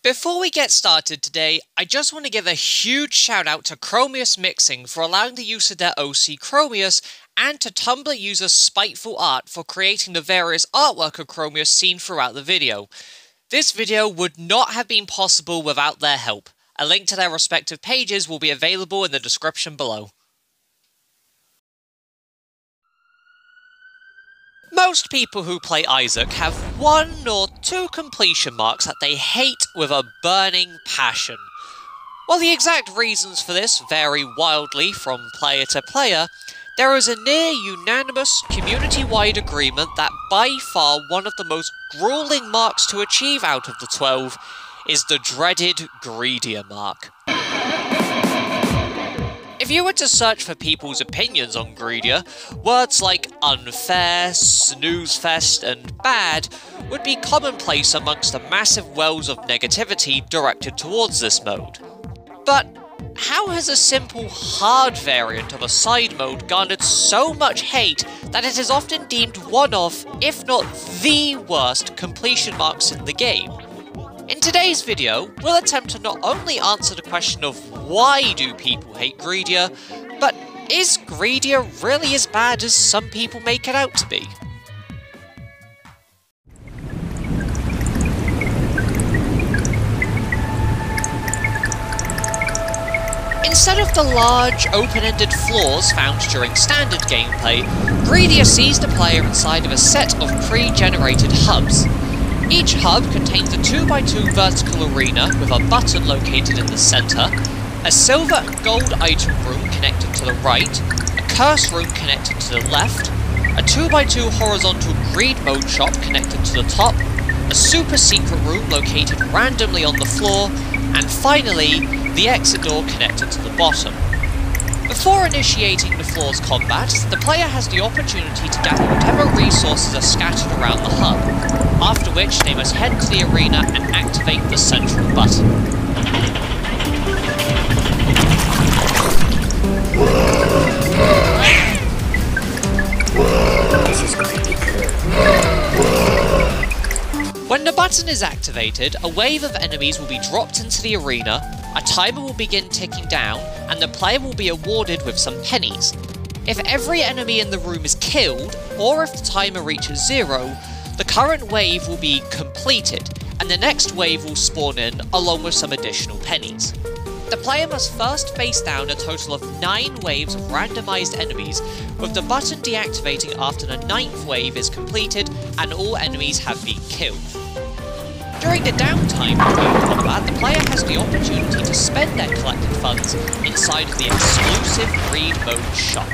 Before we get started today, I just want to give a huge shout out to Chromiusmixin for allowing the use of their OC Chromius, and to Tumblr user Spiteful Art for creating the various artwork of Chromius seen throughout the video. This video would not have been possible without their help. A link to their respective pages will be available in the description below. Most people who play Isaac have one or two completion marks that they hate with a burning passion. While the exact reasons for this vary wildly from player to player, there is a near unanimous community-wide agreement that by far one of the most grueling marks to achieve out of the 12 is the dreaded Greedier mark. If you were to search for people's opinions on Greedier, words like unfair, snoozefest, and bad would be commonplace amongst the massive wells of negativity directed towards this mode. But how has a simple hard variant of a side mode garnered so much hate that it is often deemed one of, if not the worst, completion marks in the game? In today's video, we'll attempt to not only answer the question of why do people hate Greedier, but is Greedier really as bad as some people make it out to be? Instead of the large, open-ended flaws found during standard gameplay, Greedier sees the player inside of a set of pre-generated hubs. Each hub contains a 2x2 vertical arena with a button located in the centre, a silver and gold item room connected to the right, a curse room connected to the left, a 2x2 horizontal greed mode shop connected to the top, a super secret room located randomly on the floor, and finally, the exit door connected to the bottom. Before initiating the floor's combat, the player has the opportunity to gather whatever resources are scattered around the hub, after which they must head to the arena and activate the central button. This is going to be good. When the button is activated, a wave of enemies will be dropped into the arena, a timer will begin ticking down, and the player will be awarded with some pennies. If every enemy in the room is killed, or if the timer reaches 0, the current wave will be completed, and the next wave will spawn in along with some additional pennies. The player must first face down a total of 9 waves of randomised enemies, with the button deactivating after the 9th wave is completed and all enemies have been killed. During the downtime between combat, the player has the opportunity to spend their collected funds inside of the exclusive greed mode shop.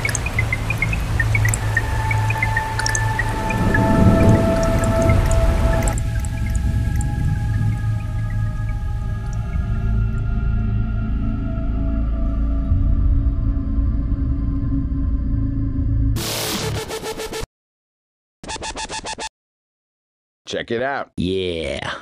Check it out. Yeah.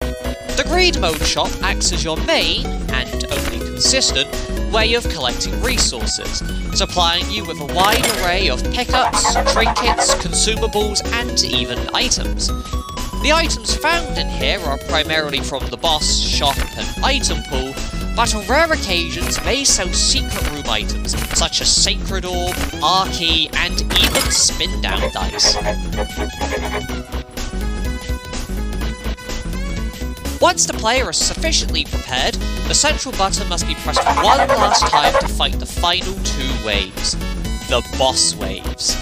The greed mode shop acts as your main, and only consistent, way of collecting resources, supplying you with a wide array of pickups, trinkets, consumables, and even items. The items found in here are primarily from the boss, shop, and item pool, but on rare occasions may sell secret room items such as Sacred Orb, R-Key, and even spin-down dice. Once the player is sufficiently prepared, the central button must be pressed one last time to fight the final 2 waves, the boss waves.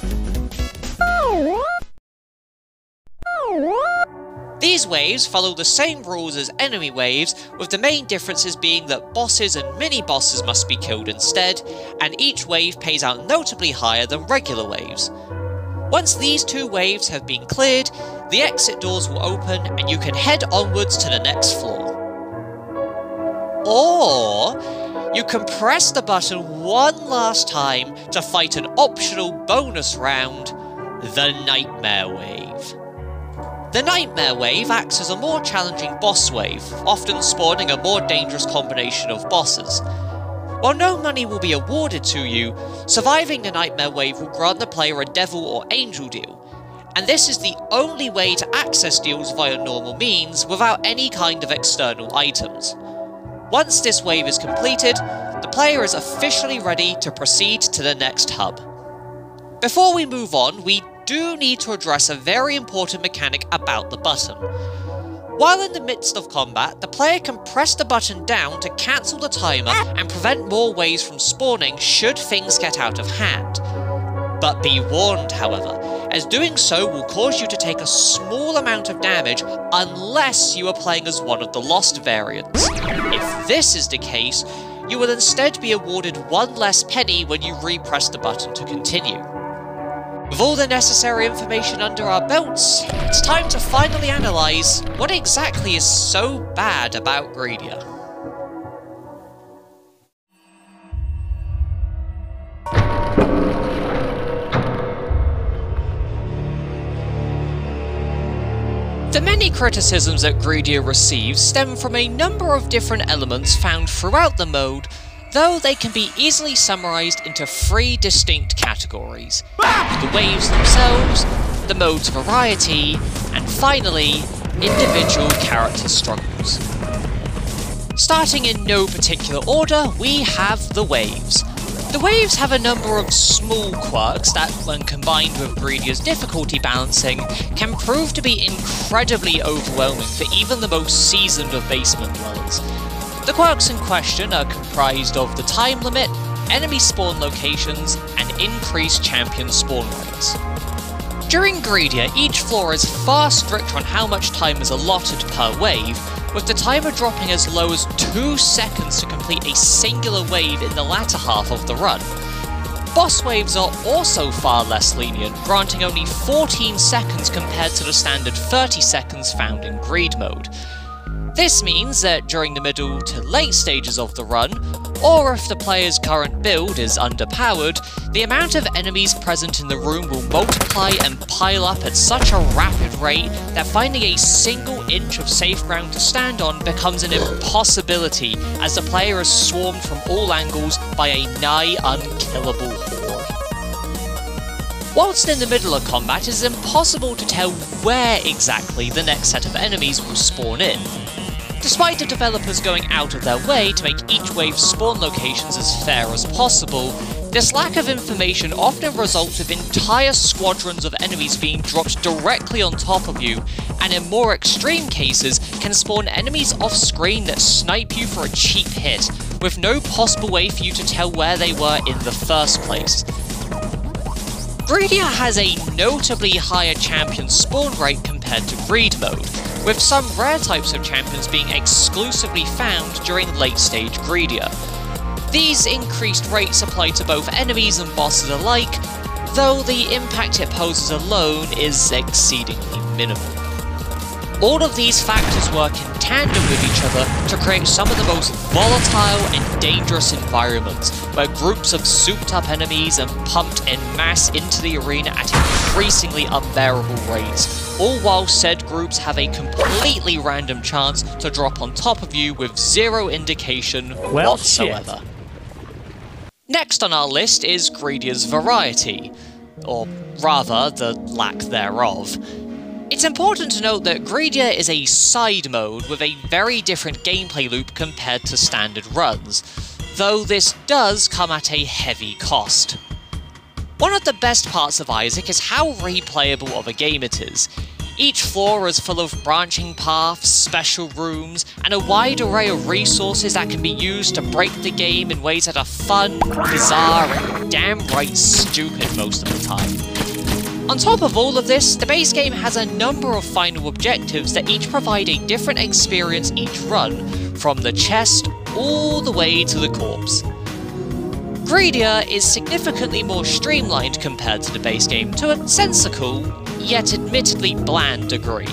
These waves follow the same rules as enemy waves, with the main differences being that bosses and mini-bosses must be killed instead, and each wave pays out notably higher than regular waves. Once these 2 waves have been cleared, the exit doors will open and you can head onwards to the next floor. Or you can press the button one last time to fight an optional bonus round, the Nightmare Wave. The Nightmare Wave acts as a more challenging boss wave, often spawning a more dangerous combination of bosses. While no money will be awarded to you, surviving the Nightmare Wave will grant the player a Devil or Angel deal. and this is the only way to access deals via normal means without any kind of external items. Once this wave is completed, the player is officially ready to proceed to the next hub. Before we move on, we do need to address a very important mechanic about the button. While in the midst of combat, the player can press the button down to cancel the timer and prevent more waves from spawning should things get out of hand. But be warned, however, as doing so will cause you to take a small amount of damage unless you are playing as one of the Lost variants. If this is the case, you will instead be awarded one less penny when you re-press the button to continue. With all the necessary information under our belts, it's time to finally analyse what exactly is so bad about Greedier. The many criticisms that Greedier receives stem from a number of different elements found throughout the mode, though they can be easily summarised into 3 distinct categories: the waves themselves, the mode's variety, and finally, individual character struggles. Starting in no particular order, we have the waves. The waves have a number of small quirks that, when combined with Greedier's difficulty balancing, can prove to be incredibly overwhelming for even the most seasoned of basement dwellers. The quirks in question are comprised of the time limit, enemy spawn locations, and increased champion spawn rates. During Greedier, each floor is far stricter on how much time is allotted per wave, with the timer dropping as low as 2 seconds to complete a singular wave in the latter half of the run. Boss waves are also far less lenient, granting only 14 seconds compared to the standard 30 seconds found in Greed mode. This means that during the middle to late stages of the run, or if the player's current build is underpowered, the amount of enemies present in the room will multiply and pile up at such a rapid rate that finding a single inch of safe ground to stand on becomes an impossibility, as the player is swarmed from all angles by a nigh unkillable horde. Whilst in the middle of combat, it is impossible to tell where exactly the next set of enemies will spawn in. Despite the developers going out of their way to make each wave's spawn locations as fair as possible, this lack of information often results with entire squadrons of enemies being dropped directly on top of you, and in more extreme cases can spawn enemies off-screen that snipe you for a cheap hit, with no possible way for you to tell where they were in the first place. Greedier has a notably higher champion spawn rate compared to Greed mode, with some rare types of champions being exclusively found during late stage Greedier. These increased rates apply to both enemies and bosses alike, though the impact it poses alone is exceedingly minimal. All of these factors work in tandem with each other to create some of the most volatile and dangerous environments, where groups of souped up enemies are pumped en masse into the arena at increasingly unbearable rates, all while said groups have a completely random chance to drop on top of you with zero indication whatsoever. Shit. Next on our list is Greedier's variety, or rather, the lack thereof. It's important to note that Greedier is a side mode with a very different gameplay loop compared to standard runs, though this does come at a heavy cost. One of the best parts of Isaac is how replayable of a game it is. Each floor is full of branching paths, special rooms, and a wide array of resources that can be used to break the game in ways that are fun, bizarre, and damn right stupid most of the time. On top of all of this, the base game has a number of final objectives that each provide a different experience each run, from the chest all the way to the corpse. Greedier is significantly more streamlined compared to the base game to a sensical, yet admittedly bland degree.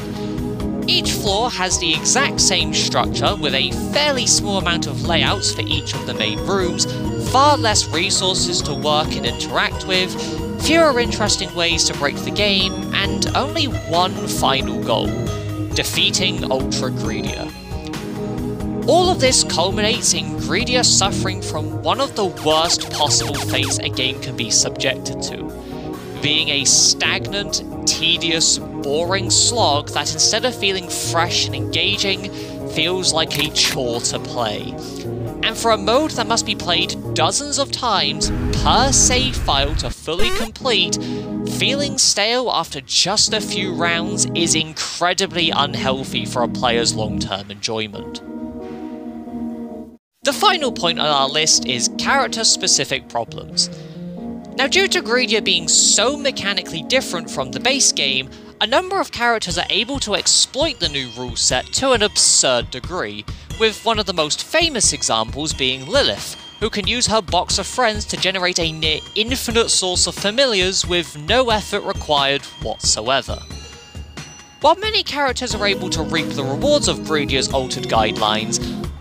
Each floor has the exact same structure, with a fairly small amount of layouts for each of the main rooms, far less resources to work and interact with, fewer interesting ways to break the game, and only one final goal: defeating Ultra Greedier. All of this culminates in Greedier suffering from one of the worst possible fates a game can be subjected to: being a stagnant, tedious, boring slog that instead of feeling fresh and engaging, feels like a chore to play. And for a mode that must be played dozens of times per save file to fully complete, feeling stale after just a few rounds is incredibly unhealthy for a player's long-term enjoyment. The final point on our list is character-specific problems. Now, due to Greedier being so mechanically different from the base game, a number of characters are able to exploit the new rule set to an absurd degree, with one of the most famous examples being Lilith, who can use her box of friends to generate a near infinite source of familiars with no effort required whatsoever. While many characters are able to reap the rewards of Greedier's altered guidelines,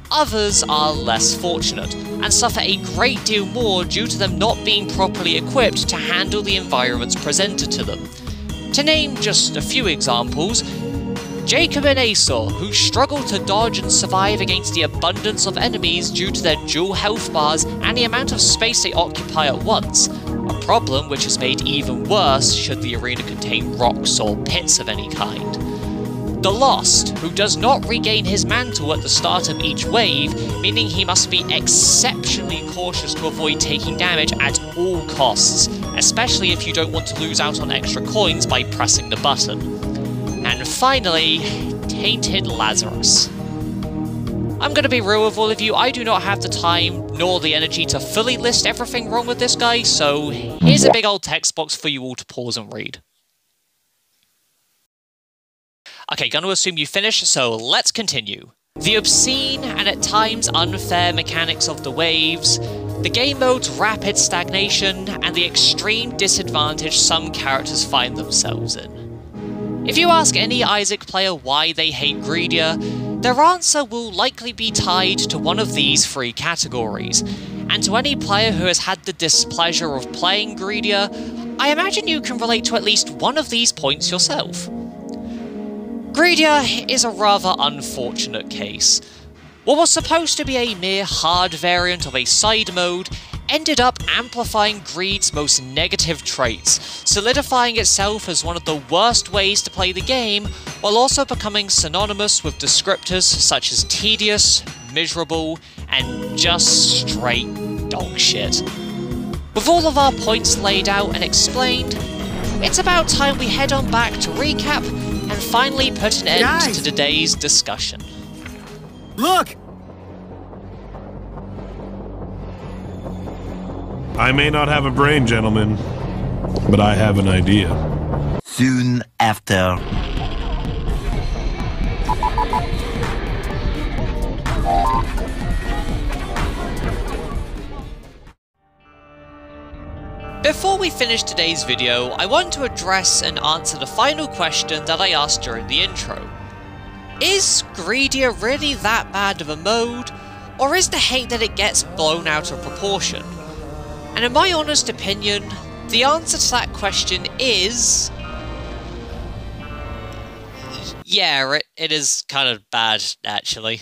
others are less fortunate, and suffer a great deal more due to them not being properly equipped to handle the environments presented to them. To name just a few examples, Jacob and Aesor, who struggle to dodge and survive against the abundance of enemies due to their dual health bars and the amount of space they occupy at once, a problem which is made even worse should the arena contain rocks or pits of any kind. The Lost, who does not regain his mantle at the start of each wave, meaning he must be exceptionally cautious to avoid taking damage at all costs, especially if you don't want to lose out on extra coins by pressing the button. And finally, Tainted Lazarus. I'm gonna be real with all of you, I do not have the time nor the energy to fully list everything wrong with this guy, so here's a big old text box for you all to pause and read. Okay, gonna assume you finished, so let's continue. The obscene and at times unfair mechanics of the waves, the game mode's rapid stagnation, and the extreme disadvantage some characters find themselves in. If you ask any Isaac player why they hate Greedier, their answer will likely be tied to one of these three categories, and to any player who has had the displeasure of playing Greedier, I imagine you can relate to at least one of these points yourself. Greedier is a rather unfortunate case. What was supposed to be a mere hard variant of a side mode ended up amplifying Greed's most negative traits, solidifying itself as one of the worst ways to play the game, while also becoming synonymous with descriptors such as tedious, miserable, and just straight dogshit. With all of our points laid out and explained, it's about time we head on back to recap and finally put an end to today's discussion. Look! I may not have a brain, gentlemen, but I have an idea. Soon after. Before we finish today's video, I want to address and answer the final question that I asked during the intro. Is Greedier really that bad of a mode, or is the hate that it gets blown out of proportion? And in my honest opinion, the answer to that question is... yeah, it is kind of bad, actually.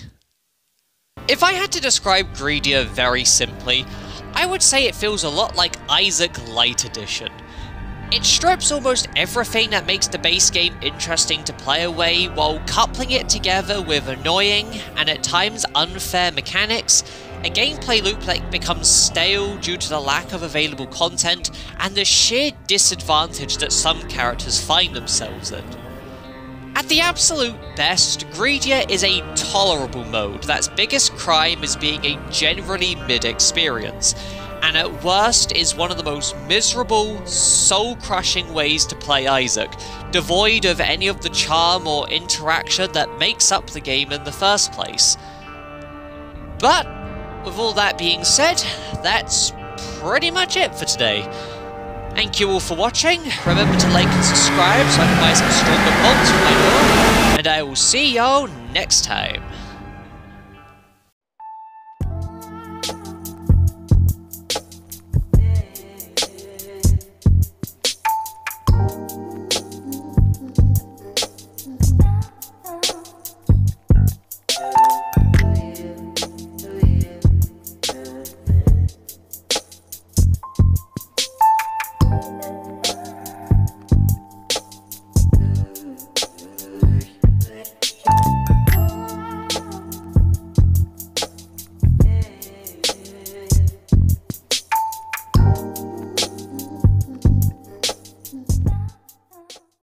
If I had to describe Greedier very simply, I would say it feels a lot like Isaac Light Edition. It strips almost everything that makes the base game interesting to play away, while coupling it together with annoying, and at times unfair mechanics, a gameplay loop that becomes stale due to the lack of available content, and the sheer disadvantage that some characters find themselves in. At the absolute best, Greedier is a tolerable mode that's biggest crime is being a generally mid experience, and at worst is one of the most miserable, soul-crushing ways to play Isaac, devoid of any of the charm or interaction that makes up the game in the first place. But, with all that being said, that's pretty much it for today. Thank you all for watching, remember to like and subscribe so I can buy some stronger mods for my door, and I will see y'all next time.